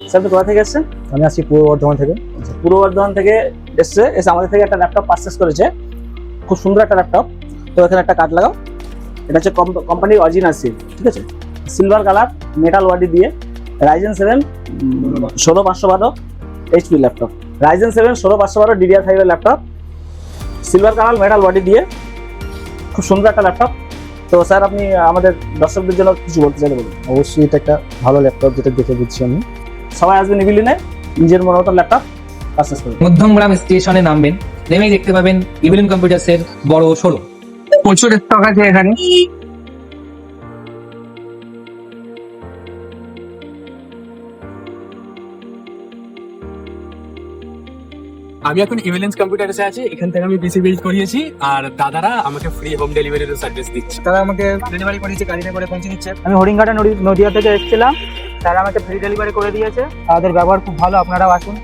Sir আপনি কোথা থেকে এসেছেন? আমি আসছি পূর্ব বর্ধমান থেকে। পূর্ব বর্ধমান থেকে এসে আমাদের থেকে একটা ল্যাপটপ পারচেস করেছে। খুব সুন্দর একটা ল্যাপটপ। তো এখানে একটা কার্ড লাগাও। এটা হচ্ছে কোম্পানির অরিজিনাল সিল, ঠিক আছে? সিলভার কালার মেটাল বডি দিয়ে Ryzen 7 16512 HP laptop. Ryzen 7 16512 DDR5 এর laptop, silver colour metal body দিয়ে খুব সুন্দর একটা ল্যাপটপ। তো স্যার আপনি আমাদের দর্শকদের জন্য কিছু বলতে চাইলে বলুন। অবশ্যই এটা একটা ভালো ল্যাপটপ, যেটা দেখে বুঝছি আমি। সবাই আসবেন ইভিলিনে, নিজের মনের মতো ল্যাপটপ পারচেস করবেন। মধ্যমগ্রাম স্টেশনে নামবেন, নেমেই দেখতে পাবেন ইভিলিন কম্পিউটার্সের বড় শোরুম। প্রচুর স্টক আছে এখানে। আমি এখন ইভিলেন্স কম্পিউটার্সে আছি। এখান থেকে আমি পিসি বিল্ড করিয়েছি, আর দাদারা আমাকে ফ্রি হোম ডেলিভারির সার্ভিস দিচ্ছে। তারা আমাকে ডেলিভারি করেছে, গাড়িতে করে পৌঁছে দিচ্ছে। আমি হরিণঘাটা নদিয়া থেকে এসেছিলাম, তারা আমাকে ফ্রি ডেলিভারি করে দিয়েছে। তাদের ব্যবহার খুব ভালো, আপনারাও আসুন।